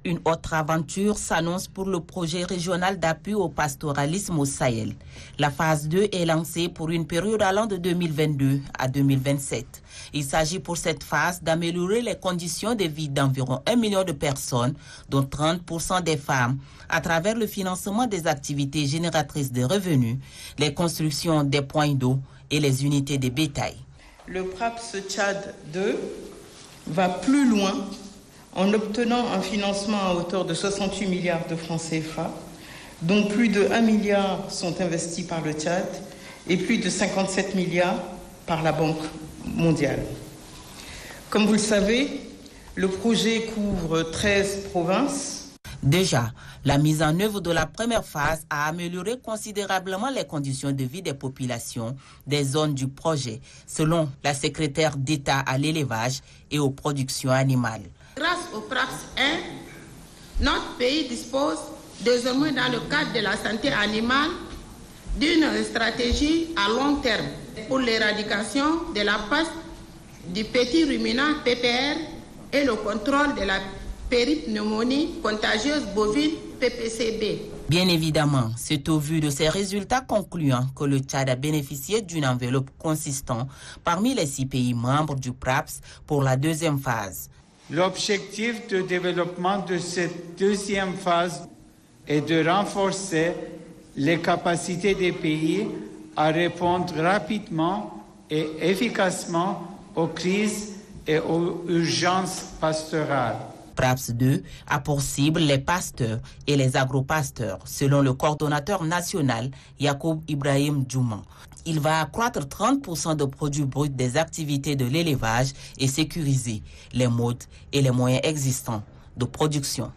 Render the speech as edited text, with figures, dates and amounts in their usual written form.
Une autre aventure s'annonce pour le projet régional d'appui au pastoralisme au Sahel. La phase 2 est lancée pour une période allant de 2022 à 2027. Il s'agit pour cette phase d'améliorer les conditions de vie d'environ 1 million de personnes, dont 30% des femmes, à travers le financement des activités génératrices de revenus, les constructions des points d'eau et les unités de bétail. Le PRAPS Tchad 2 va plus loin en obtenant un financement à hauteur de 68 milliards de francs CFA, dont plus de 1 milliard sont investis par le Tchad et plus de 57 milliards par la Banque mondiale. Comme vous le savez, le projet couvre 13 provinces. Déjà, la mise en œuvre de la première phase a amélioré considérablement les conditions de vie des populations des zones du projet, selon la secrétaire d'État à l'élevage et aux productions animales. Grâce au PRAPS 1, notre pays dispose désormais dans le cadre de la santé animale d'une stratégie à long terme pour l'éradication de la peste du petit ruminant PPR et le contrôle de la péripneumonie contagieuse bovine PPCB. Bien évidemment, c'est au vu de ces résultats concluants que le Tchad a bénéficié d'une enveloppe consistante parmi les 6 pays membres du PRAPS pour la deuxième phase. L'objectif de développement de cette deuxième phase est de renforcer les capacités des pays à répondre rapidement et efficacement aux crises et aux urgences pastorales. PRAPS 2 a pour cible les pasteurs et les agropasteurs, selon le coordonnateur national Yacoub Ibrahim Djouman. Il va accroître 30% de produits bruts des activités de l'élevage et sécuriser les modes et les moyens existants de production.